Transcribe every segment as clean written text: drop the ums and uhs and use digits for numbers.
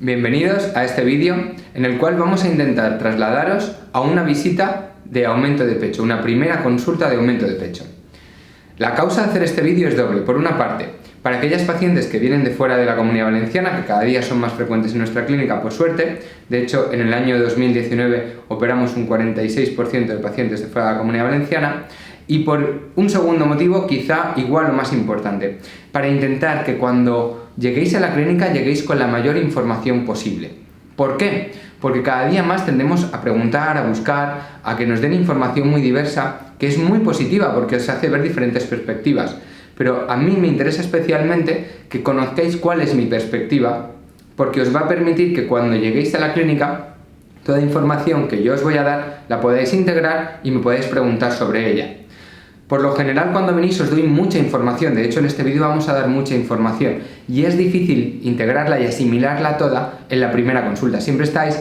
Bienvenidos a este vídeo en el cual vamos a intentar trasladaros a una visita de aumento de pecho, una primera consulta de aumento de pecho. La causa de hacer este vídeo es doble. Por una parte, para aquellas pacientes que vienen de fuera de la Comunidad Valenciana, que cada día son más frecuentes en nuestra clínica por suerte. De hecho, en el año 2019 operamos un 46% de pacientes de fuera de la Comunidad Valenciana. Y por un segundo motivo, quizá igual o más importante, para intentar que cuando lleguéis a la clínica lleguéis con la mayor información posible. ¿Por qué? Porque cada día más tendemos a preguntar, a buscar, a que nos den información muy diversa, que es muy positiva porque os hace ver diferentes perspectivas. Pero a mí me interesa especialmente que conozcáis cuál es mi perspectiva, porque os va a permitir que cuando lleguéis a la clínica, toda información que yo os voy a dar la podáis integrar y me podáis preguntar sobre ella. Por lo general, cuando venís os doy mucha información, de hecho en este vídeo vamos a dar mucha información y es difícil integrarla y asimilarla toda en la primera consulta. Siempre estáis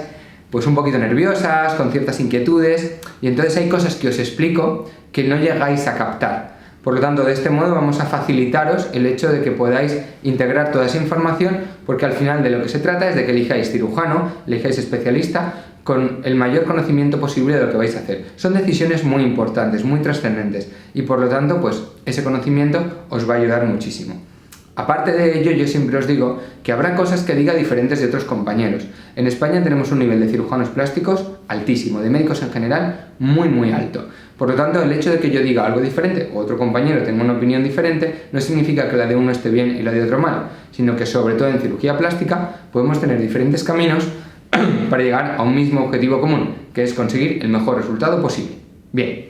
pues un poquito nerviosas, con ciertas inquietudes y entonces hay cosas que os explico que no llegáis a captar. Por lo tanto, de este modo vamos a facilitaros el hecho de que podáis integrar toda esa información, porque al final de lo que se trata es de que elijáis cirujano, elijáis especialista con el mayor conocimiento posible de lo que vais a hacer. Son decisiones muy importantes, muy trascendentes y por lo tanto, pues ese conocimiento os va a ayudar muchísimo. Aparte de ello, yo siempre os digo que habrá cosas que diga diferentes de otros compañeros. En España tenemos un nivel de cirujanos plásticos altísimo, de médicos en general muy alto. Por lo tanto, el hecho de que yo diga algo diferente o otro compañero tenga una opinión diferente no significa que la de uno esté bien y la de otro mal, sino que sobre todo en cirugía plástica podemos tener diferentes caminos para llegar a un mismo objetivo común, que es conseguir el mejor resultado posible. Bien,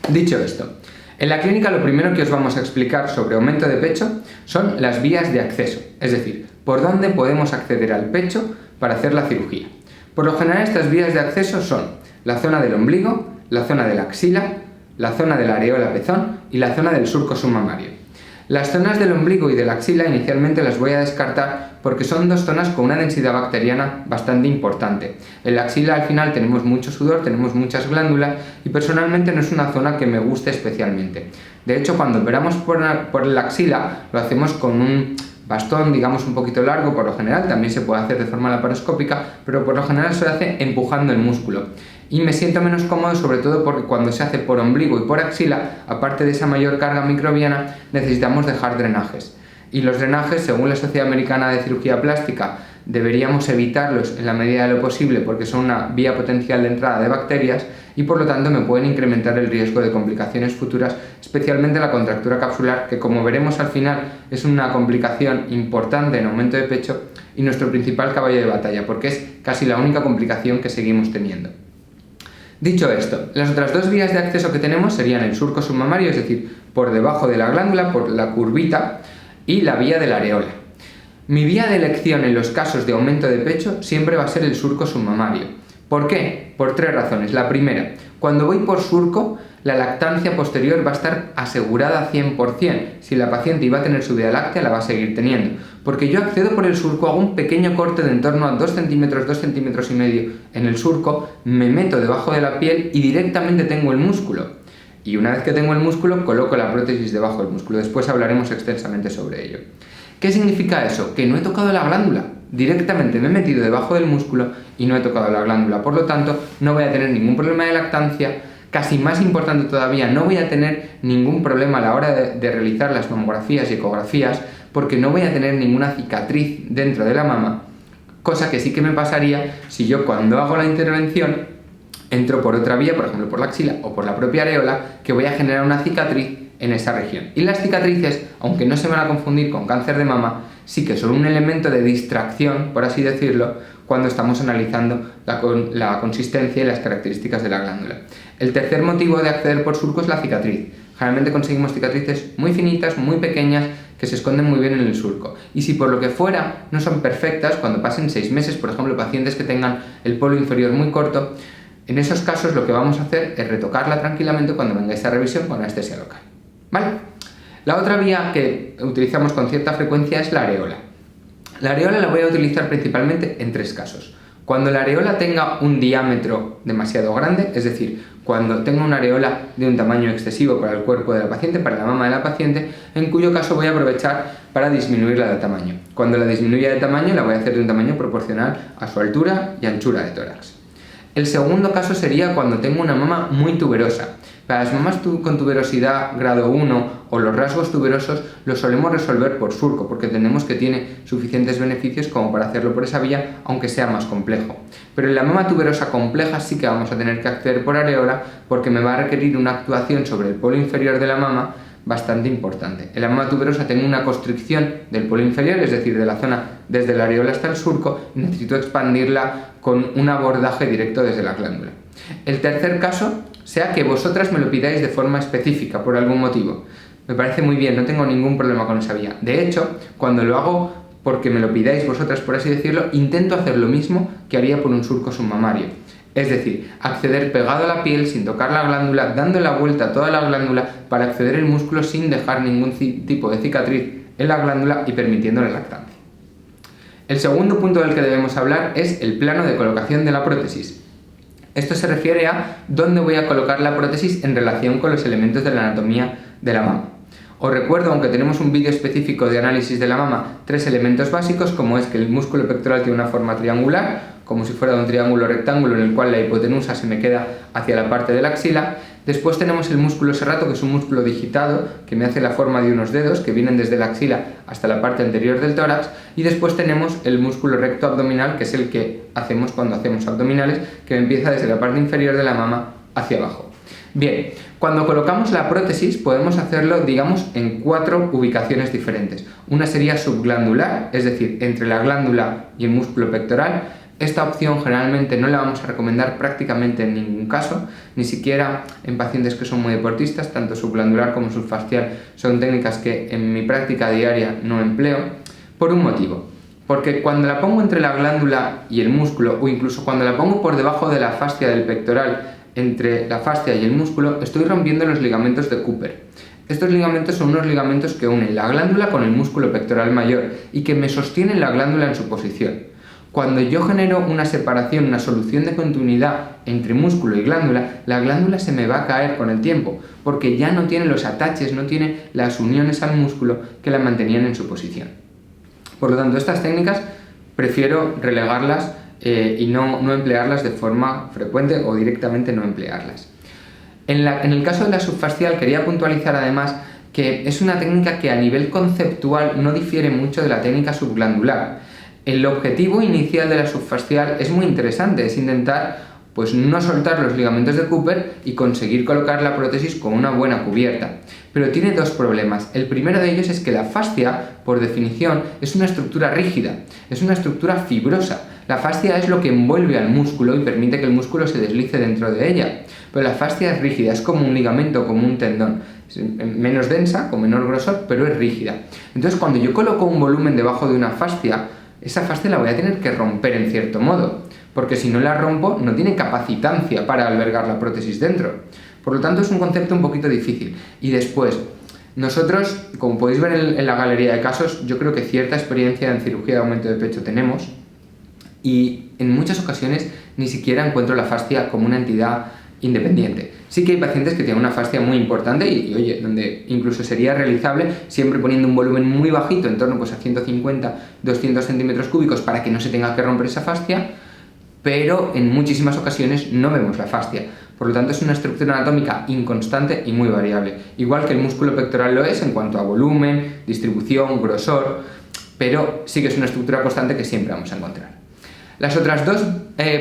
dicho esto, en la clínica lo primero que os vamos a explicar sobre aumento de pecho son las vías de acceso, es decir, por dónde podemos acceder al pecho para hacer la cirugía. Por lo general estas vías de acceso son la zona del ombligo, la zona de la axila, la zona de la areola pezón y la zona del surco submamario. Las zonas del ombligo y de la axila inicialmente las voy a descartar porque son dos zonas con una densidad bacteriana bastante importante. En la axila al final tenemos mucho sudor, tenemos muchas glándulas y personalmente no es una zona que me guste especialmente. De hecho, cuando operamos por la axila lo hacemos con un bastón, digamos, un poquito largo por lo general, también se puede hacer de forma laparoscópica, pero por lo general se hace empujando el músculo. Y me siento menos cómodo sobre todo porque cuando se hace por ombligo y por axila, aparte de esa mayor carga microbiana, necesitamos dejar drenajes. Y los drenajes, según la Sociedad Americana de Cirugía Plástica, deberíamos evitarlos en la medida de lo posible porque son una vía potencial de entrada de bacterias y por lo tanto me pueden incrementar el riesgo de complicaciones futuras, especialmente la contractura capsular, que como veremos al final es una complicación importante en aumento de pecho y nuestro principal caballo de batalla, porque es casi la única complicación que seguimos teniendo. Dicho esto, las otras dos vías de acceso que tenemos serían el surco submamario, es decir, por debajo de la glándula, por la curvita, y la vía de la areola. Mi vía de elección en los casos de aumento de pecho siempre va a ser el surco submamario. ¿Por qué? Por tres razones. La primera, cuando voy por surco, la lactancia posterior va a estar asegurada 100%. Si la paciente iba a tener su vía láctea, la va a seguir teniendo. Porque yo accedo por el surco, hago un pequeño corte de en torno a 2 centímetros, 2 centímetros y medio en el surco, me meto debajo de la piel y directamente tengo el músculo. Y una vez que tengo el músculo, coloco la prótesis debajo del músculo. Después hablaremos extensamente sobre ello. ¿Qué significa eso? Que no he tocado la glándula. Directamente me he metido debajo del músculo y no he tocado la glándula. Por lo tanto, no voy a tener ningún problema de lactancia. Casi más importante todavía, no voy a tener ningún problema a la hora de realizar las mamografías y ecografías porque no voy a tener ninguna cicatriz dentro de la mama, cosa que sí que me pasaría si yo cuando hago la intervención entro por otra vía, por ejemplo por la axila o por la propia areola, que voy a generar una cicatriz en esa región. Y las cicatrices, aunque no se van a confundir con cáncer de mama, sí que son un elemento de distracción, por así decirlo, cuando estamos analizando la consistencia y las características de la glándula. El tercer motivo de acceder por surco es la cicatriz. Generalmente conseguimos cicatrices muy finitas, muy pequeñas, que se esconden muy bien en el surco. Y si por lo que fuera no son perfectas, cuando pasen 6 meses, por ejemplo, pacientes que tengan el polo inferior muy corto, en esos casos lo que vamos a hacer es retocarla tranquilamente cuando venga esta revisión con anestesia local. ¿Vale? La otra vía que utilizamos con cierta frecuencia es la areola. La areola la voy a utilizar principalmente en 3 casos. Cuando la areola tenga un diámetro demasiado grande, es decir, cuando tengo una areola de un tamaño excesivo para el cuerpo de la paciente, para la mama de la paciente, en cuyo caso voy a aprovechar para disminuirla de tamaño. Cuando la disminuya de tamaño, la voy a hacer de un tamaño proporcional a su altura y anchura de tórax. El segundo caso sería cuando tengo una mama muy tuberosa. Para las mamas con tuberosidad grado 1 o los rasgos tuberosos los solemos resolver por surco, porque entendemos que tiene suficientes beneficios como para hacerlo por esa vía, aunque sea más complejo. Pero en la mama tuberosa compleja sí que vamos a tener que acceder por areola, porque me va a requerir una actuación sobre el polo inferior de la mama bastante importante. En la mama tuberosa tengo una constricción del polo inferior, es decir, de la zona desde la areola hasta el surco, y necesito expandirla con un abordaje directo desde la glándula. El tercer caso sea que vosotras me lo pidáis de forma específica por algún motivo. Me parece muy bien, no tengo ningún problema con esa vía. De hecho, cuando lo hago porque me lo pidáis vosotras, por así decirlo, intento hacer lo mismo que haría por un surco submamario. Es decir, acceder pegado a la piel sin tocar la glándula, dando la vuelta a toda la glándula para acceder al músculo sin dejar ningún tipo de cicatriz en la glándula y permitiendo la lactancia. El segundo punto del que debemos hablar es el plano de colocación de la prótesis. Esto se refiere a dónde voy a colocar la prótesis en relación con los elementos de la anatomía de la mama. Os recuerdo, aunque tenemos un vídeo específico de análisis de la mama, 3 elementos básicos, como es que el músculo pectoral tiene una forma triangular, como si fuera un triángulo rectángulo en el cual la hipotenusa se me queda hacia la parte de la axila. Después tenemos el músculo serrato, que es un músculo digitado que me hace la forma de unos dedos que vienen desde la axila hasta la parte anterior del tórax. Y después tenemos el músculo recto abdominal, que es el que hacemos cuando hacemos abdominales, que empieza desde la parte inferior de la mama hacia abajo. Bien, cuando colocamos la prótesis podemos hacerlo, digamos, en 4 ubicaciones diferentes. Una sería subglandular, es decir, entre la glándula y el músculo pectoral. Esta opción generalmente no la vamos a recomendar prácticamente en ningún caso, ni siquiera en pacientes que son muy deportistas. Tanto subglandular como subfascial son técnicas que en mi práctica diaria no empleo, por un motivo. Porque cuando la pongo entre la glándula y el músculo, o incluso cuando la pongo por debajo de la fascia del pectoral, entre la fascia y el músculo, estoy rompiendo los ligamentos de Cooper. Estos ligamentos son unos ligamentos que unen la glándula con el músculo pectoral mayor y que me sostienen la glándula en su posición. Cuando yo genero una separación, una solución de continuidad entre músculo y glándula, la glándula se me va a caer con el tiempo, porque ya no tiene los ataches, no tiene las uniones al músculo que la mantenían en su posición. Por lo tanto, estas técnicas prefiero relegarlas y no emplearlas de forma frecuente o directamente no emplearlas. En el caso de la subfascial quería puntualizar además que es una técnica que a nivel conceptual no difiere mucho de la técnica subglandular. El objetivo inicial de la subfascial es muy interesante, es intentar no soltar los ligamentos de Cooper y conseguir colocar la prótesis con una buena cubierta. Pero tiene 2 problemas. El primero de ellos es que la fascia, por definición, es una estructura rígida, es una estructura fibrosa. La fascia es lo que envuelve al músculo y permite que el músculo se deslice dentro de ella. Pero la fascia es rígida, es como un ligamento, como un tendón. Es menos densa, con menor grosor, pero es rígida. Entonces, cuando yo coloco un volumen debajo de una fascia, esa fascia la voy a tener que romper en cierto modo, porque si no la rompo no tiene capacitancia para albergar la prótesis dentro. Por lo tanto es un concepto un poquito difícil. Y después, nosotros, como podéis ver en la galería de casos, yo creo que cierta experiencia en cirugía de aumento de pecho tenemos, y en muchas ocasiones ni siquiera encuentro la fascia como una entidad independiente. Sí que hay pacientes que tienen una fascia muy importante y oye, donde incluso sería realizable siempre poniendo un volumen muy bajito, en torno a 150-200 centímetros cúbicos, para que no se tenga que romper esa fascia, pero en muchísimas ocasiones no vemos la fascia. Por lo tanto es una estructura anatómica inconstante y muy variable, igual que el músculo pectoral lo es en cuanto a volumen, distribución, grosor, pero sí que es una estructura constante que siempre vamos a encontrar. Las otras 2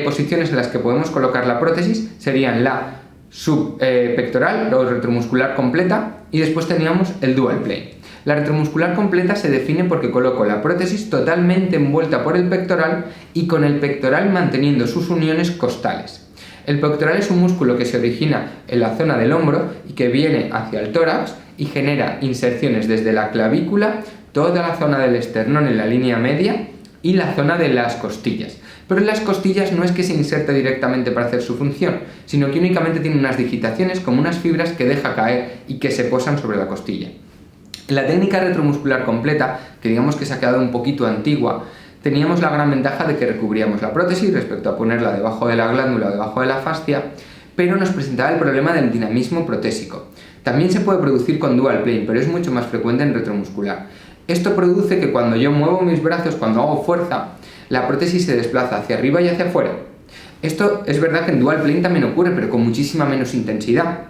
posiciones en las que podemos colocar la prótesis serían la subpectoral o retromuscular completa, y después teníamos el dual plane. La retromuscular completa se define porque coloco la prótesis totalmente envuelta por el pectoral y con el pectoral manteniendo sus uniones costales. El pectoral es un músculo que se origina en la zona del hombro y que viene hacia el tórax y genera inserciones desde la clavícula, toda la zona del esternón en la línea media y la zona de las costillas. Pero en las costillas no es que se inserte directamente para hacer su función, sino que únicamente tiene unas digitaciones como unas fibras que deja caer y que se posan sobre la costilla. En la técnica retromuscular completa, que digamos que se ha quedado un poquito antigua, teníamos la gran ventaja de que recubríamos la prótesis respecto a ponerla debajo de la glándula o debajo de la fascia, pero nos presentaba el problema del dinamismo protésico. También se puede producir con dual plane, pero es mucho más frecuente en retromuscular. Esto produce que cuando yo muevo mis brazos, cuando hago fuerza, la prótesis se desplaza hacia arriba y hacia afuera. Esto es verdad que en dual plane también ocurre, pero con muchísima menos intensidad.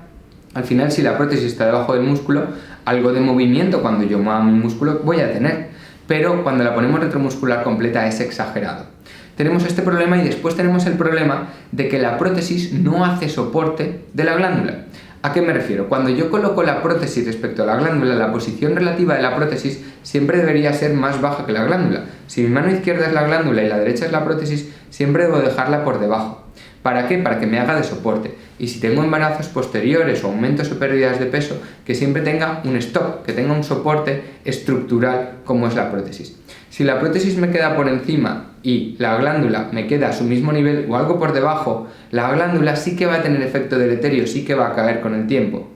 Al final, si la prótesis está debajo del músculo, algo de movimiento cuando yo mueva mi músculo voy a tener, pero cuando la ponemos retromuscular completa es exagerado. Tenemos este problema y después tenemos el problema de que la prótesis no hace soporte de la glándula. ¿A qué me refiero? Cuando yo coloco la prótesis respecto a la glándula, la posición relativa de la prótesis siempre debería ser más baja que la glándula. Si mi mano izquierda es la glándula y la derecha es la prótesis, siempre debo dejarla por debajo. ¿Para qué? Para que me haga de soporte. Y si tengo embarazos posteriores o aumentos o pérdidas de peso, que siempre tenga un stop, que tenga un soporte estructural como es la prótesis. Si la prótesis me queda por encima y la glándula me queda a su mismo nivel o algo por debajo, la glándula sí que va a tener efecto deleterio, sí que va a caer con el tiempo.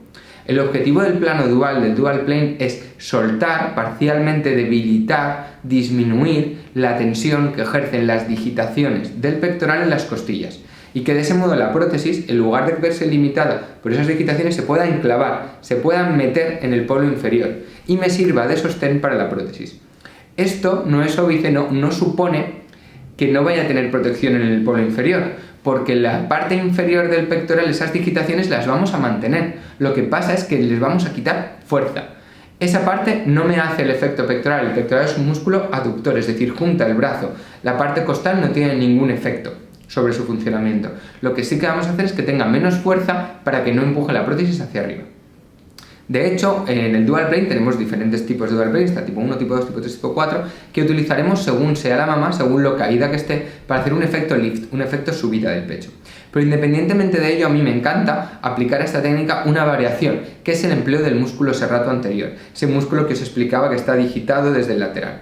El objetivo del plano dual, del dual plane, es soltar, parcialmente debilitar, disminuir la tensión que ejercen las digitaciones del pectoral en las costillas. Y que de ese modo la prótesis, en lugar de verse limitada por esas digitaciones, se pueda enclavar, se pueda meter en el polo inferior y me sirva de sostén para la prótesis. Esto no es obvio, no supone que no vaya a tener protección en el polo inferior, porque la parte inferior del pectoral, esas digitaciones las vamos a mantener. Lo que pasa es que les vamos a quitar fuerza. Esa parte no me hace el efecto pectoral. El pectoral es un músculo aductor, es decir, junta el brazo. La parte costal no tiene ningún efecto sobre su funcionamiento. Lo que sí que vamos a hacer es que tenga menos fuerza para que no empuje la prótesis hacia arriba. De hecho, en el dual plane tenemos diferentes tipos de dual plane, está tipo 1, tipo 2, tipo 3, tipo 4, que utilizaremos según sea la mama, según lo caída que esté, para hacer un efecto lift, un efecto subida del pecho. Pero independientemente de ello, a mí me encanta aplicar a esta técnica una variación, que es el empleo del músculo serrato anterior, ese músculo que os explicaba que está digitado desde el lateral.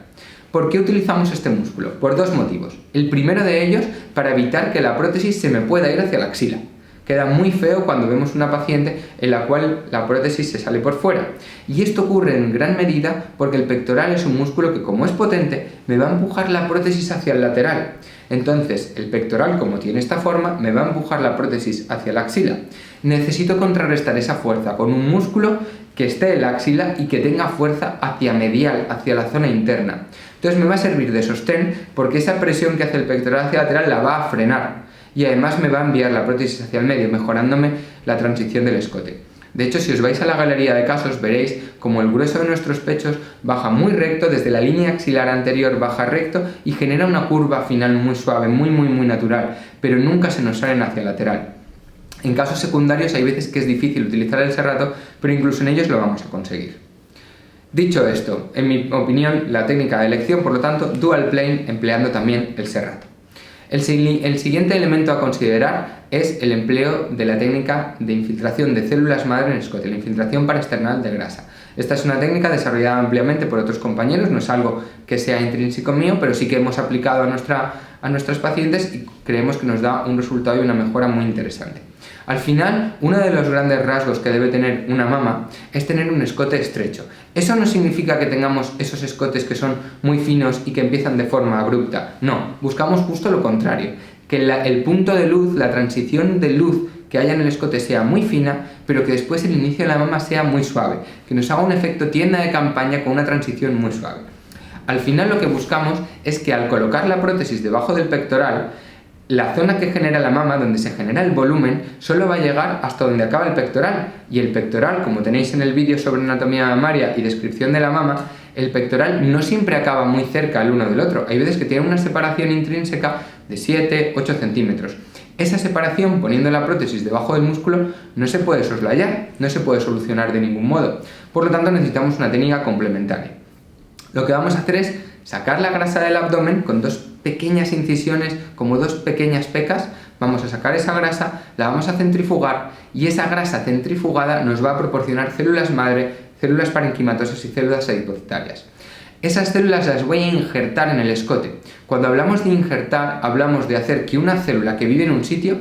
¿Por qué utilizamos este músculo? Por dos motivos. El primero de ellos, para evitar que la prótesis se me pueda ir hacia la axila. Queda muy feo cuando vemos una paciente en la cual la prótesis se sale por fuera. Y esto ocurre en gran medida porque el pectoral es un músculo que, como es potente, me va a empujar la prótesis hacia el lateral. Entonces, el pectoral, como tiene esta forma, me va a empujar la prótesis hacia la axila. Necesito contrarrestar esa fuerza con un músculo que esté en la axila y que tenga fuerza hacia medial, hacia la zona interna. Entonces me va a servir de sostén porque esa presión que hace el pectoral hacia el lateral la va a frenar. Y además me va a enviar la prótesis hacia el medio, mejorándome la transición del escote. De hecho, si os vais a la galería de casos, veréis como el grueso de nuestros pechos baja muy recto, desde la línea axilar anterior baja recto y genera una curva final muy suave, muy natural, pero nunca se nos salen hacia el lateral. En casos secundarios hay veces que es difícil utilizar el serrato, pero incluso en ellos lo vamos a conseguir. Dicho esto, en mi opinión, la técnica de elección, por lo tanto, dual plane, empleando también el serrato. El siguiente elemento a considerar es el empleo de la técnica de infiltración de células madre en el escote, la infiltración paraesternal de grasa. Esta es una técnica desarrollada ampliamente por otros compañeros, no es algo que sea intrínseco mío, pero sí que hemos aplicado a nuestras pacientes y creemos que nos da un resultado y una mejora muy interesante. Al final, uno de los grandes rasgos que debe tener una mama es tener un escote estrecho. Eso no significa que tengamos esos escotes que son muy finos y que empiezan de forma abrupta. No, buscamos justo lo contrario, que el punto de luz, la transición de luz que haya en el escote sea muy fina, pero que después el inicio de la mama sea muy suave, que nos haga un efecto tienda de campaña con una transición muy suave. Al final lo que buscamos es que al colocar la prótesis debajo del pectoral, la zona que genera la mama, donde se genera el volumen, solo va a llegar hasta donde acaba el pectoral. Y el pectoral, como tenéis en el vídeo sobre anatomía mamaria y descripción de la mama, el pectoral no siempre acaba muy cerca el uno del otro. Hay veces que tiene una separación intrínseca de 7-8 centímetros. Esa separación, poniendo la prótesis debajo del músculo, no se puede soslayar, no se puede solucionar de ningún modo. Por lo tanto, necesitamos una técnica complementaria. Lo que vamos a hacer es sacar la grasa del abdomen con dos pequeñas incisiones, como dos pequeñas pecas. Vamos a sacar esa grasa, la vamos a centrifugar y esa grasa centrifugada nos va a proporcionar células madre, células parenquimatosas y células adipocitarias. Esas células las voy a injertar en el escote. Cuando hablamos de injertar, hablamos de hacer que una célula que vive en un sitio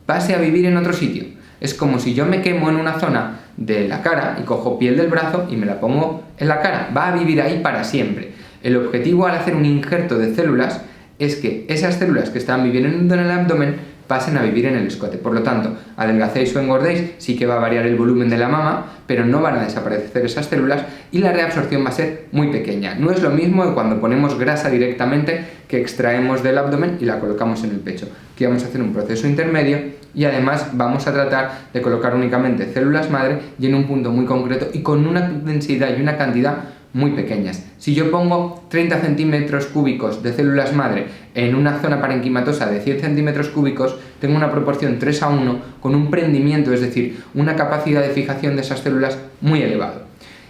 pase a vivir en otro sitio. Es como si yo me quemo en una zona de la cara y cojo piel del brazo y me la pongo en la cara. Va a vivir ahí para siempre. El objetivo al hacer un injerto de células es que esas células que están viviendo en el abdomen pasen a vivir en el escote. Por lo tanto, adelgacéis o engordéis, sí que va a variar el volumen de la mama, pero no van a desaparecer esas células y la reabsorción va a ser muy pequeña. No es lo mismo que cuando ponemos grasa directamente que extraemos del abdomen y la colocamos en el pecho. Aquí vamos a hacer un proceso intermedio y además vamos a tratar de colocar únicamente células madre y en un punto muy concreto y con una densidad y una cantidad muy pequeñas. Si yo pongo 30 centímetros cúbicos de células madre en una zona parenquimatosa de 100 centímetros cúbicos, tengo una proporción 3:1 con un prendimiento, es decir, una capacidad de fijación de esas células muy elevado.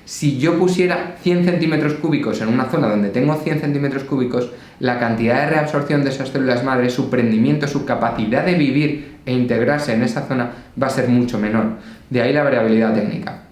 Si yo pusiera 100 centímetros cúbicos en una zona donde tengo 100 centímetros cúbicos, la cantidad de reabsorción de esas células madre, su prendimiento, su capacidad de vivir e integrarse en esa zona va a ser mucho menor. De ahí la variabilidad técnica.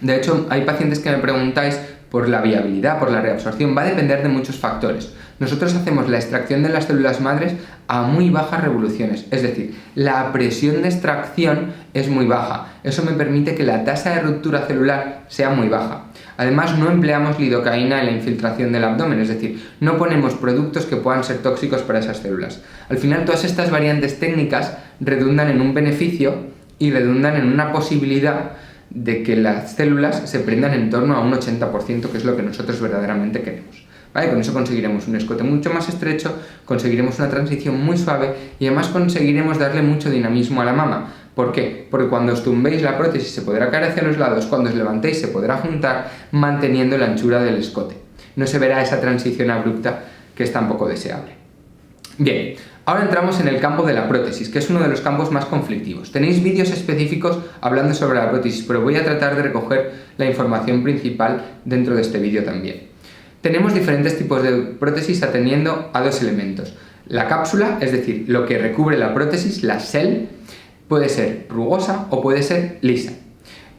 De hecho, hay pacientes que me preguntáis por la viabilidad, por la reabsorción, va a depender de muchos factores. Nosotros hacemos la extracción de las células madres a muy bajas revoluciones, es decir, la presión de extracción es muy baja. Eso me permite que la tasa de ruptura celular sea muy baja. Además, no empleamos lidocaína en la infiltración del abdomen, es decir, no ponemos productos que puedan ser tóxicos para esas células. Al final, todas estas variantes técnicas redundan en un beneficio y redundan en una posibilidad de que las células se prendan en torno a un 80%, que es lo que nosotros verdaderamente queremos. ¿Vale? Con eso conseguiremos un escote mucho más estrecho, conseguiremos una transición muy suave y además conseguiremos darle mucho dinamismo a la mama. ¿Por qué? Porque cuando os tumbéis la prótesis se podrá caer hacia los lados, cuando os levantéis se podrá juntar manteniendo la anchura del escote. No se verá esa transición abrupta que es tan poco deseable. Bien, ahora entramos en el campo de la prótesis, que es uno de los campos más conflictivos. Tenéis vídeos específicos hablando sobre la prótesis, pero voy a tratar de recoger la información principal dentro de este vídeo también. Tenemos diferentes tipos de prótesis atendiendo a dos elementos. La cápsula, es decir, lo que recubre la prótesis, la shell, puede ser rugosa o puede ser lisa.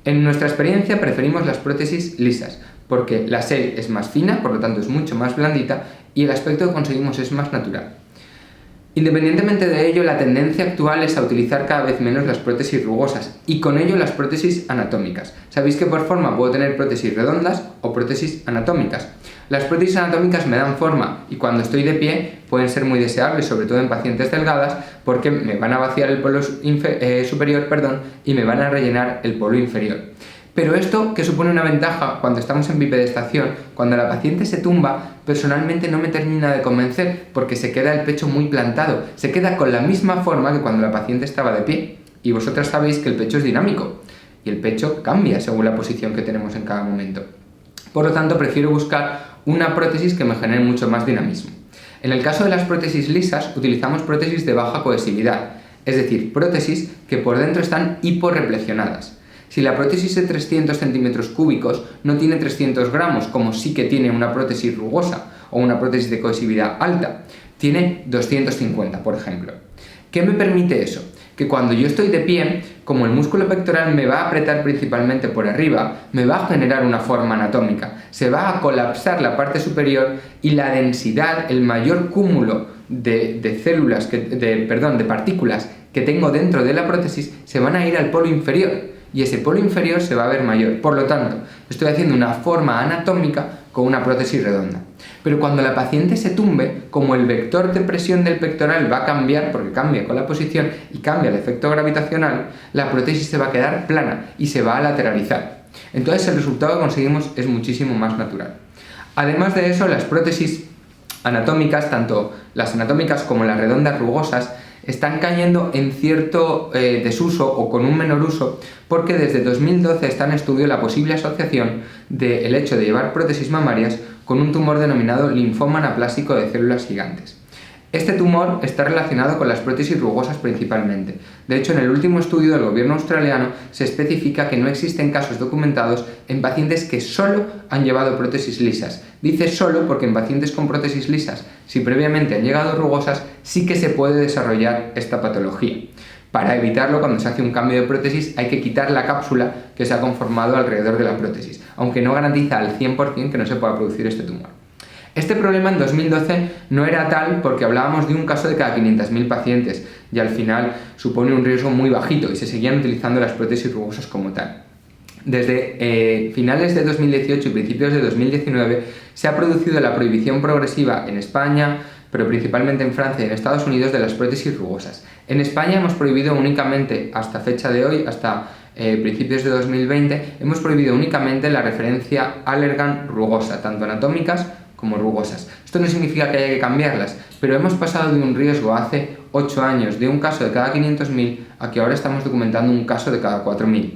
En nuestra experiencia preferimos las prótesis lisas, porque la shell es más fina, por lo tanto es mucho más blandita y el aspecto que conseguimos es más natural. Independientemente de ello, la tendencia actual es a utilizar cada vez menos las prótesis rugosas y con ello las prótesis anatómicas. Sabéis que por forma puedo tener prótesis redondas o prótesis anatómicas. Las prótesis anatómicas me dan forma y cuando estoy de pie pueden ser muy deseables, sobre todo en pacientes delgadas, porque me van a vaciar el polo superior y me van a rellenar el polo inferior. Pero esto, que supone una ventaja cuando estamos en bipedestación, cuando la paciente se tumba, personalmente no me termina de convencer porque se queda el pecho muy plantado, se queda con la misma forma que cuando la paciente estaba de pie. Y vosotras sabéis que el pecho es dinámico y el pecho cambia según la posición que tenemos en cada momento. Por lo tanto, prefiero buscar una prótesis que me genere mucho más dinamismo. En el caso de las prótesis lisas, utilizamos prótesis de baja cohesividad, es decir, prótesis que por dentro están hiporreflexionadas. Si la prótesis de 300 centímetros cúbicos no tiene 300 gramos, como sí que tiene una prótesis rugosa o una prótesis de cohesividad alta, tiene 250, por ejemplo. ¿Qué me permite eso? Que cuando yo estoy de pie, como el músculo pectoral me va a apretar principalmente por arriba, me va a generar una forma anatómica, se va a colapsar la parte superior y la densidad, el mayor cúmulo de partículas que tengo dentro de la prótesis se van a ir al polo inferior. Y ese polo inferior se va a ver mayor. Por lo tanto, estoy haciendo una forma anatómica con una prótesis redonda. Pero cuando la paciente se tumbe, como el vector de presión del pectoral va a cambiar, porque cambia con la posición y cambia el efecto gravitacional, la prótesis se va a quedar plana y se va a lateralizar. Entonces el resultado que conseguimos es muchísimo más natural. Además de eso, las prótesis anatómicas, tanto las anatómicas como las redondas rugosas, están cayendo en cierto desuso o con un menor uso porque desde 2012 está en estudio la posible asociación del hecho de llevar prótesis mamarias con un tumor denominado linfoma anaplásico de células gigantes. Este tumor está relacionado con las prótesis rugosas principalmente. De hecho, en el último estudio del gobierno australiano se especifica que no existen casos documentados en pacientes que solo han llevado prótesis lisas. Dice solo porque en pacientes con prótesis lisas, si previamente han llegado rugosas, sí que se puede desarrollar esta patología. Para evitarlo, cuando se hace un cambio de prótesis, hay que quitar la cápsula que se ha conformado alrededor de la prótesis, aunque no garantiza al 100% que no se pueda producir este tumor. Este problema en 2012 no era tal porque hablábamos de un caso de cada 500.000 pacientes y al final supone un riesgo muy bajito y se seguían utilizando las prótesis rugosas como tal. Desde finales de 2018 y principios de 2019 se ha producido la prohibición progresiva en España, pero principalmente en Francia y en Estados Unidos, de las prótesis rugosas. En España hemos prohibido únicamente, hasta fecha de hoy, hasta principios de 2020, hemos prohibido únicamente la referencia Allergan rugosa, tanto anatómicas como rugosas. Esto no significa que haya que cambiarlas, pero hemos pasado de un riesgo hace 8 años de un caso de cada 500.000 a que ahora estamos documentando un caso de cada 4.000.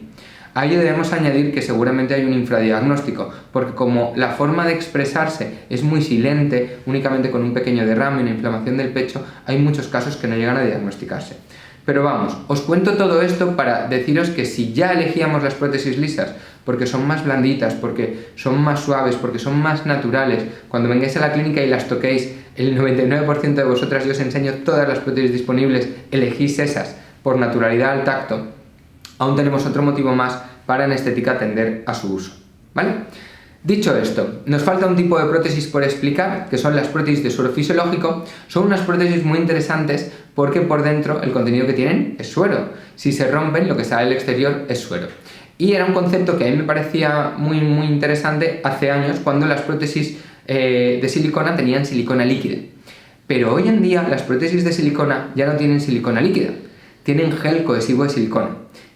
A ello debemos añadir que seguramente hay un infradiagnóstico, porque como la forma de expresarse es muy silente, únicamente con un pequeño derrame, una inflamación del pecho, hay muchos casos que no llegan a diagnosticarse. Pero vamos, os cuento todo esto para deciros que si ya elegíamos las prótesis lisas porque son más blanditas, porque son más suaves, porque son más naturales, cuando vengáis a la clínica y las toquéis, el 99% de vosotras, yo os enseño todas las prótesis disponibles, elegís esas por naturalidad al tacto, aún tenemos otro motivo más para en estética atender a su uso, ¿vale? Dicho esto, nos falta un tipo de prótesis por explicar, que son las prótesis de suero fisiológico. Son unas prótesis muy interesantes porque por dentro el contenido que tienen es suero. Si se rompen, lo que sale al exterior es suero. Y era un concepto que a mí me parecía muy interesante hace años, cuando las prótesis de silicona tenían silicona líquida. Pero hoy en día las prótesis de silicona ya no tienen silicona líquida, tienen gel cohesivo de silicona.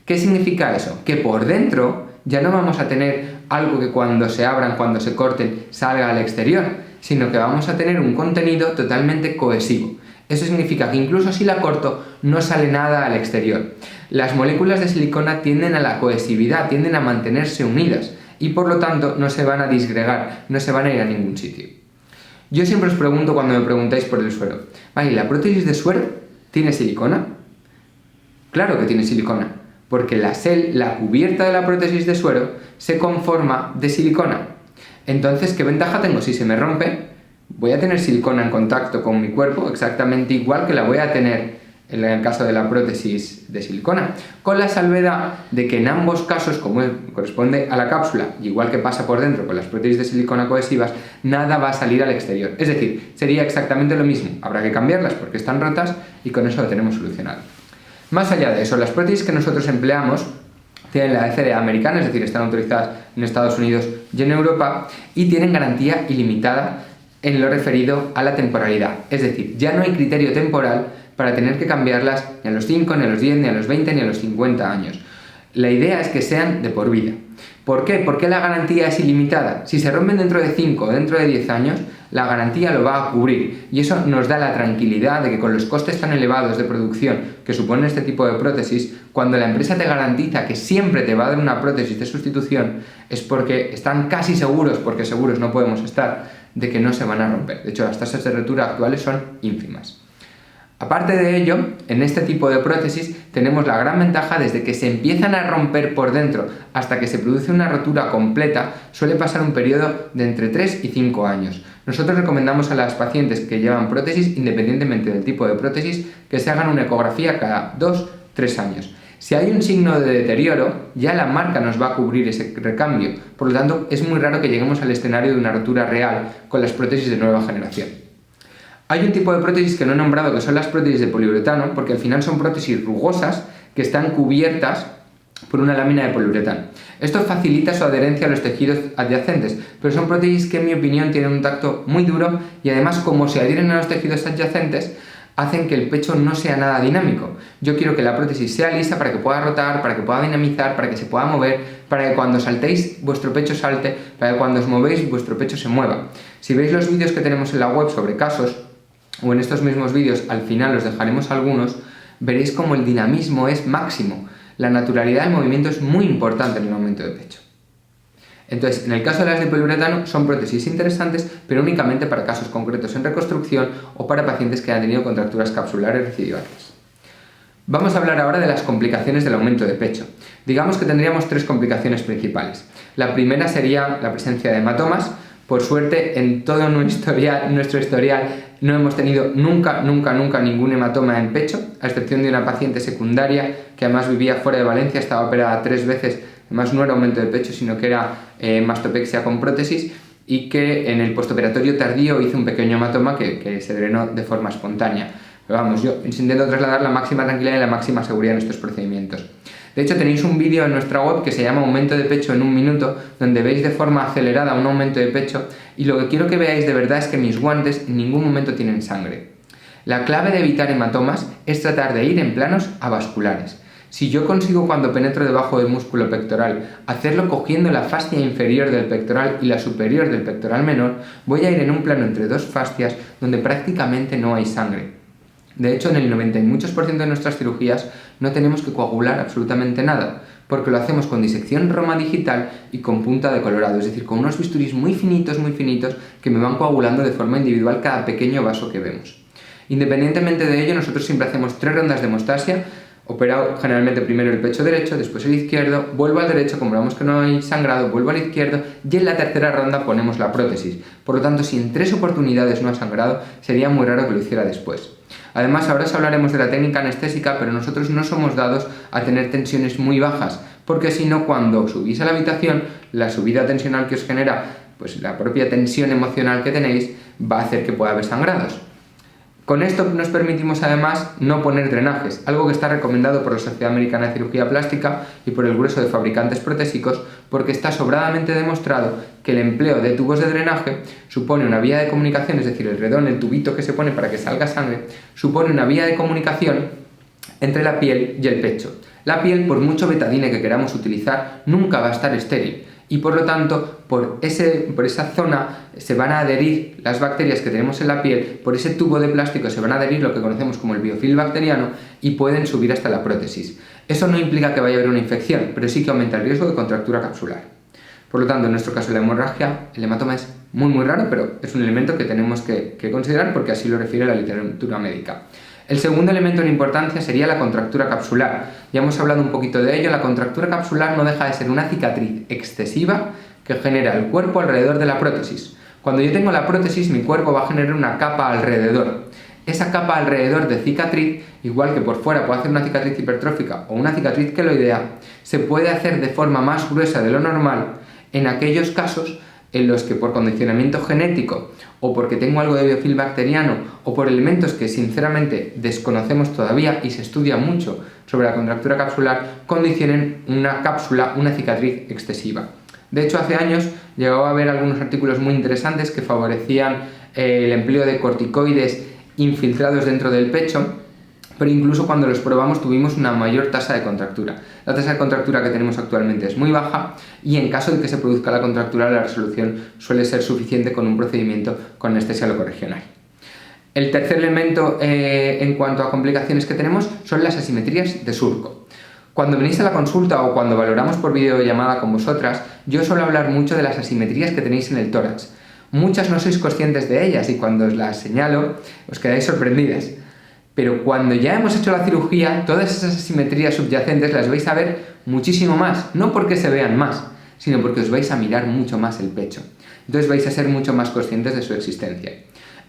¿Qué significa eso? Que por dentro ya no vamos a tener algo que cuando se abran, cuando se corten, salga al exterior, sino que vamos a tener un contenido totalmente cohesivo. Eso significa que incluso si la corto, no sale nada al exterior. Las moléculas de silicona tienden a la cohesividad, tienden a mantenerse unidas y por lo tanto no se van a disgregar, no se van a ir a ningún sitio. Yo siempre os pregunto cuando me preguntáis por el suero, ¿vale, la prótesis de suero tiene silicona? Claro que tiene silicona, porque la cubierta de la prótesis de suero se conforma de silicona. Entonces, ¿qué ventaja tengo? Si se me rompe, voy a tener silicona en contacto con mi cuerpo exactamente igual que la voy a tener en el caso de la prótesis de silicona, con la salvedad de que en ambos casos, como corresponde a la cápsula, y igual que pasa por dentro con las prótesis de silicona cohesivas, nada va a salir al exterior. Es decir, sería exactamente lo mismo. Habrá que cambiarlas porque están rotas y con eso lo tenemos solucionado. Más allá de eso, las prótesis que nosotros empleamos tienen la FDA americana, es decir, están autorizadas en Estados Unidos y en Europa, y tienen garantía ilimitada en lo referido a la temporalidad. Es decir, ya no hay criterio temporal para tener que cambiarlas ni a los 5, ni a los 10, ni a los 20, ni a los 50 años. La idea es que sean de por vida. ¿Por qué? ¿Por qué la garantía es ilimitada? Si se rompen dentro de 5 o dentro de 10 años, la garantía lo va a cubrir y eso nos da la tranquilidad de que con los costes tan elevados de producción que suponen este tipo de prótesis, cuando la empresa te garantiza que siempre te va a dar una prótesis de sustitución, es porque están casi seguros, porque seguros no podemos estar, de que no se van a romper. De hecho, las tasas de rotura actuales son ínfimas. Aparte de ello, en este tipo de prótesis tenemos la gran ventaja desde que se empiezan a romper por dentro hasta que se produce una rotura completa, suele pasar un periodo de entre 3 y 5 años. Nosotros recomendamos a las pacientes que llevan prótesis, independientemente del tipo de prótesis, que se hagan una ecografía cada 2-3 años. Si hay un signo de deterioro, ya la marca nos va a cubrir ese recambio, por lo tanto es muy raro que lleguemos al escenario de una rotura real con las prótesis de nueva generación. Hay un tipo de prótesis que no he nombrado, que son las prótesis de poliuretano, porque al final son prótesis rugosas que están cubiertas por una lámina de poliuretano. Esto facilita su adherencia a los tejidos adyacentes, pero son prótesis que en mi opinión tienen un tacto muy duro y además como se adhieren a los tejidos adyacentes, hacen que el pecho no sea nada dinámico. Yo quiero que la prótesis sea lisa para que pueda rotar, para que pueda dinamizar, para que se pueda mover, para que cuando saltéis vuestro pecho salte, para que cuando os movéis vuestro pecho se mueva. Si veis los vídeos que tenemos en la web sobre casos, o en estos mismos vídeos, al final os dejaremos algunos, veréis como el dinamismo es máximo. La naturalidad del movimiento es muy importante en el aumento de pecho. Entonces, en el caso de las de poliuretano, son prótesis interesantes, pero únicamente para casos concretos en reconstrucción o para pacientes que han tenido contracturas capsulares recidivantes. Vamos a hablar ahora de las complicaciones del aumento de pecho. Digamos que tendríamos 3 complicaciones principales. La primera sería la presencia de hematomas. Por suerte, en todo nuestro historial no hemos tenido nunca ningún hematoma en pecho, a excepción de una paciente secundaria que además vivía fuera de Valencia, estaba operada 3 veces, además no era aumento de pecho, sino que era mastopexia con prótesis y que en el postoperatorio tardío hizo un pequeño hematoma que se drenó de forma espontánea. Pero vamos, yo intento trasladar la máxima tranquilidad y la máxima seguridad en estos procedimientos. De hecho, tenéis un vídeo en nuestra web que se llama Aumento de pecho en un minuto, donde veis de forma acelerada un aumento de pecho, y lo que quiero que veáis de verdad es que mis guantes en ningún momento tienen sangre. La clave de evitar hematomas es tratar de ir en planos avasculares. Si yo consigo, cuando penetro debajo del músculo pectoral, hacerlo cogiendo la fascia inferior del pectoral y la superior del pectoral menor, voy a ir en un plano entre dos fascias donde prácticamente no hay sangre. De hecho, en el 90 y muchos % de nuestras cirugías no tenemos que coagular absolutamente nada, porque lo hacemos con disección Roma digital y con punta de colorado, es decir, con unos bisturís muy finitos que me van coagulando de forma individual cada pequeño vaso que vemos. Independientemente de ello, nosotros siempre hacemos 3 rondas de hemostasia, operado generalmente primero el pecho derecho, después el izquierdo, vuelvo al derecho, comprobamos que no hay sangrado, vuelvo al izquierdo y en la tercera ronda ponemos la prótesis. Por lo tanto, si en 3 oportunidades no ha sangrado, sería muy raro que lo hiciera después. Además, ahora os hablaremos de la técnica anestésica, pero nosotros no somos dados a tener tensiones muy bajas, porque si no, cuando subís a la habitación, la subida tensional que os genera, pues la propia tensión emocional que tenéis, va a hacer que pueda haber sangrados. Con esto nos permitimos además no poner drenajes, algo que está recomendado por la Sociedad Americana de Cirugía Plástica y por el grueso de fabricantes protésicos, porque está sobradamente demostrado que el empleo de tubos de drenaje supone una vía de comunicación, es decir, el redón, el tubito que se pone para que salga sangre, supone una vía de comunicación entre la piel y el pecho. La piel, por mucho betadine que queramos utilizar, nunca va a estar estéril. Y por lo tanto, por esa zona se van a adherir las bacterias que tenemos en la piel, por ese tubo de plástico se van a adherir lo que conocemos como el biofilm bacteriano y pueden subir hasta la prótesis. Eso no implica que vaya a haber una infección, pero sí que aumenta el riesgo de contractura capsular. Por lo tanto, en nuestro caso la hemorragia, el hematoma es muy raro, pero es un elemento que tenemos que considerar porque así lo refiere la literatura médica. El segundo elemento en importancia sería la contractura capsular. Ya hemos hablado un poquito de ello. La contractura capsular no deja de ser una cicatriz excesiva que genera el cuerpo alrededor de la prótesis. Cuando yo tengo la prótesis, mi cuerpo va a generar una capa alrededor. Esa capa alrededor de cicatriz, igual que por fuera puede hacer una cicatriz hipertrófica o una cicatriz queloidea, se puede hacer de forma más gruesa de lo normal en aquellos casos en los que por condicionamiento genético o porque tengo algo de biofilm bacteriano o por elementos que sinceramente desconocemos todavía y se estudia mucho sobre la contractura capsular, condicionen una cápsula, una cicatriz excesiva. De hecho, hace años llegaba a haber algunos artículos muy interesantes que favorecían el empleo de corticoides infiltrados dentro del pecho, pero incluso cuando los probamos tuvimos una mayor tasa de contractura. La tasa de contractura que tenemos actualmente es muy baja y en caso de que se produzca la contractura la resolución suele ser suficiente con un procedimiento con anestesia locorregional. El tercer elemento en cuanto a complicaciones que tenemos son las asimetrías de surco. Cuando venís a la consulta o cuando valoramos por videollamada con vosotras, yo suelo hablar mucho de las asimetrías que tenéis en el tórax. Muchas no sois conscientes de ellas y cuando os las señalo os quedáis sorprendidas. Pero cuando ya hemos hecho la cirugía, todas esas asimetrías subyacentes las vais a ver muchísimo más, no porque se vean más, sino porque os vais a mirar mucho más el pecho. Entonces vais a ser mucho más conscientes de su existencia.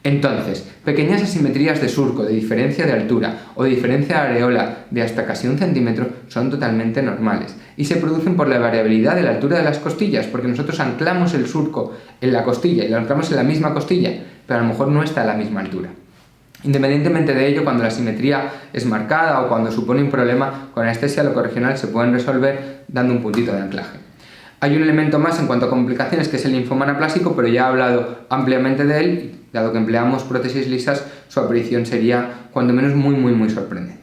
Entonces, pequeñas asimetrías de surco, de diferencia de altura o de diferencia de areola de hasta casi 1 centímetro son totalmente normales y se producen por la variabilidad de la altura de las costillas, porque nosotros anclamos el surco en la costilla y lo anclamos en la misma costilla, pero a lo mejor no está a la misma altura. Independientemente de ello, cuando la simetría es marcada o cuando supone un problema, con anestesia locorregional se pueden resolver dando un puntito de anclaje. Hay un elemento más en cuanto a complicaciones que es el linfoma anaplásico, pero ya he hablado ampliamente de él y dado que empleamos prótesis lisas, su aparición sería cuando menos muy sorprendente.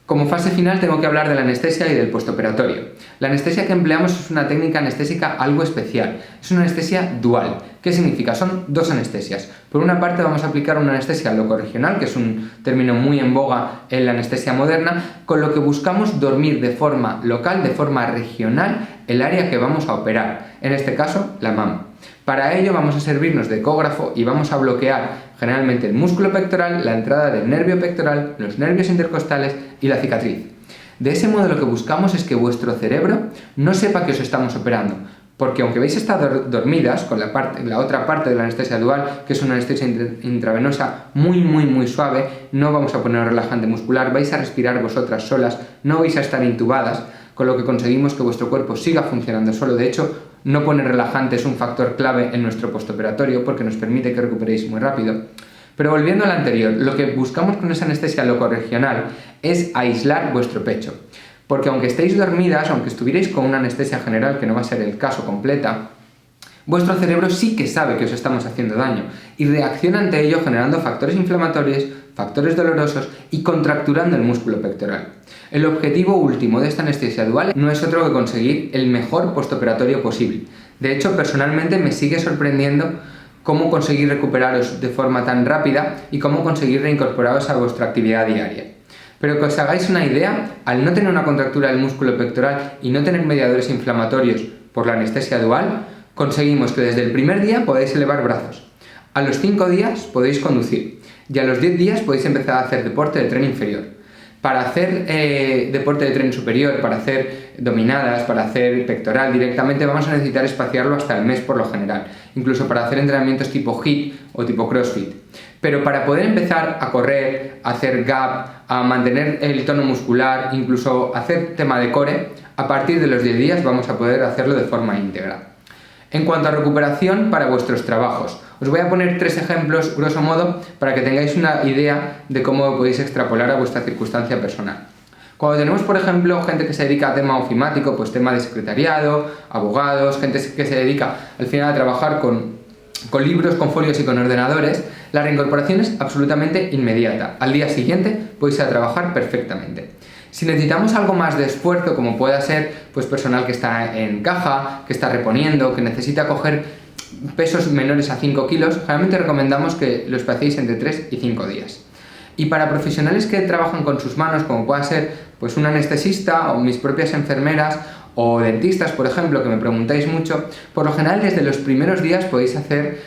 Como fase final tengo que hablar de la anestesia y del postoperatorio. La anestesia que empleamos es una técnica anestésica algo especial. Es una anestesia dual. ¿Qué significa? Son 2 anestesias. Por una parte vamos a aplicar una anestesia locorregional, que es un término muy en boga en la anestesia moderna, con lo que buscamos dormir de forma local, de forma regional, el área que vamos a operar. En este caso, la mama. Para ello vamos a servirnos de ecógrafo y vamos a bloquear generalmente el músculo pectoral, la entrada del nervio pectoral, los nervios intercostales y la cicatriz. De ese modo lo que buscamos es que vuestro cerebro no sepa que os estamos operando, porque aunque vais a estar dormidas con la otra parte de la anestesia dual, que es una anestesia intravenosa muy suave, no vamos a poner un relajante muscular, vais a respirar vosotras solas, no vais a estar intubadas, con lo que conseguimos que vuestro cuerpo siga funcionando solo. De hecho, no poner relajante es un factor clave en nuestro postoperatorio porque nos permite que recuperéis muy rápido. Pero volviendo al anterior, lo que buscamos con esa anestesia locorregional es aislar vuestro pecho. Porque aunque estéis dormidas, aunque estuvierais con una anestesia general, que no va a ser el caso completa, vuestro cerebro sí que sabe que os estamos haciendo daño y reacciona ante ello generando factores inflamatorios, factores dolorosos y contracturando el músculo pectoral. El objetivo último de esta anestesia dual no es otro que conseguir el mejor postoperatorio posible. De hecho, personalmente me sigue sorprendiendo cómo conseguir recuperaros de forma tan rápida y cómo conseguir reincorporaros a vuestra actividad diaria. Pero que os hagáis una idea, al no tener una contractura del músculo pectoral y no tener mediadores inflamatorios por la anestesia dual, conseguimos que desde el primer día podáis elevar brazos, a los 5 días podéis conducir y a los 10 días podéis empezar a hacer deporte de tren inferior. Para hacer deporte de tren superior, para hacer dominadas, para hacer pectoral directamente, vamos a necesitar espaciarlo hasta el mes por lo general, incluso para hacer entrenamientos tipo HIIT o tipo CrossFit. Pero para poder empezar a correr, a hacer gap, a mantener el tono muscular, incluso hacer tema de core, a partir de los 10 días vamos a poder hacerlo de forma íntegra. En cuanto a recuperación para vuestros trabajos, os voy a poner 3 ejemplos, grosso modo, para que tengáis una idea de cómo podéis extrapolar a vuestra circunstancia personal. Cuando tenemos, por ejemplo, gente que se dedica a tema ofimático, pues tema de secretariado, abogados, gente que se dedica al final a trabajar con libros, con folios y con ordenadores, la reincorporación es absolutamente inmediata. Al día siguiente podéis ir a trabajar perfectamente. Si necesitamos algo más de esfuerzo, como pueda ser pues personal que está en caja, que está reponiendo, que necesita coger pesos menores a 5 kilos, generalmente recomendamos que lo espaciéis entre 3 y 5 días. Y para profesionales que trabajan con sus manos, como pueda ser pues un anestesista o mis propias enfermeras o dentistas, por ejemplo, que me preguntáis mucho, por lo general desde los primeros días podéis hacer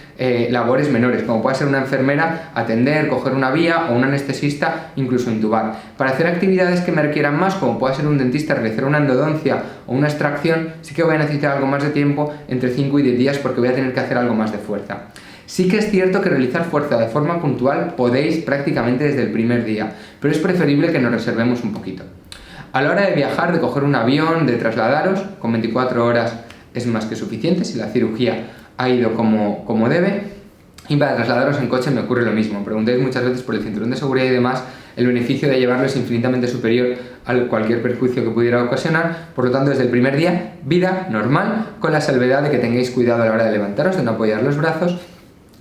labores menores, como puede ser una enfermera, atender, coger una vía, o un anestesista, incluso intubar. Para hacer actividades que me requieran más, como puede ser un dentista, realizar una endodoncia o una extracción, sí que voy a necesitar algo más de tiempo, entre 5 y 10 días, porque voy a tener que hacer algo más de fuerza. Sí que es cierto que realizar fuerza de forma puntual podéis prácticamente desde el primer día, pero es preferible que nos reservemos un poquito. A la hora de viajar, de coger un avión, de trasladaros, con 24 horas es más que suficiente si la cirugía ha ido como debe. Y para trasladaros en coche me ocurre lo mismo. Preguntáis muchas veces por el cinturón de seguridad y demás. El beneficio de llevarlo es infinitamente superior a cualquier perjuicio que pudiera ocasionar. Por lo tanto, desde el primer día, vida normal, con la salvedad de que tengáis cuidado a la hora de levantaros, de no apoyar los brazos.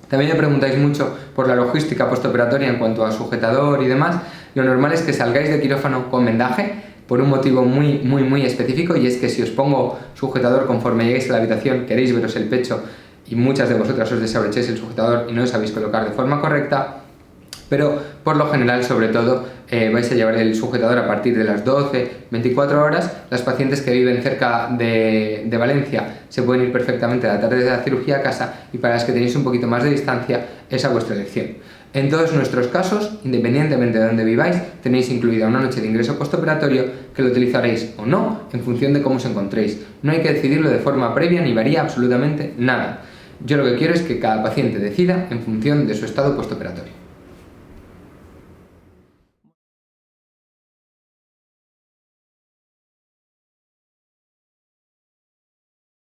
También me preguntáis mucho por la logística postoperatoria en cuanto a sujetador y demás. Lo normal es que salgáis de quirófano con vendaje, por un motivo muy específico, y es que si os pongo sujetador conforme lleguéis a la habitación, queréis veros el pecho y muchas de vosotras os desabrochéis el sujetador y no os sabéis colocar de forma correcta, pero por lo general, sobre todo, vais a llevar el sujetador a partir de las 12, 24 horas. Las pacientes que viven cerca de Valencia se pueden ir perfectamente a la tarde de la cirugía a casa, y para las que tenéis un poquito más de distancia es a vuestra elección. En todos nuestros casos, independientemente de dónde viváis, tenéis incluida una noche de ingreso postoperatorio que lo utilizaréis o no en función de cómo os encontréis. No hay que decidirlo de forma previa ni varía absolutamente nada. Yo lo que quiero es que cada paciente decida en función de su estado postoperatorio.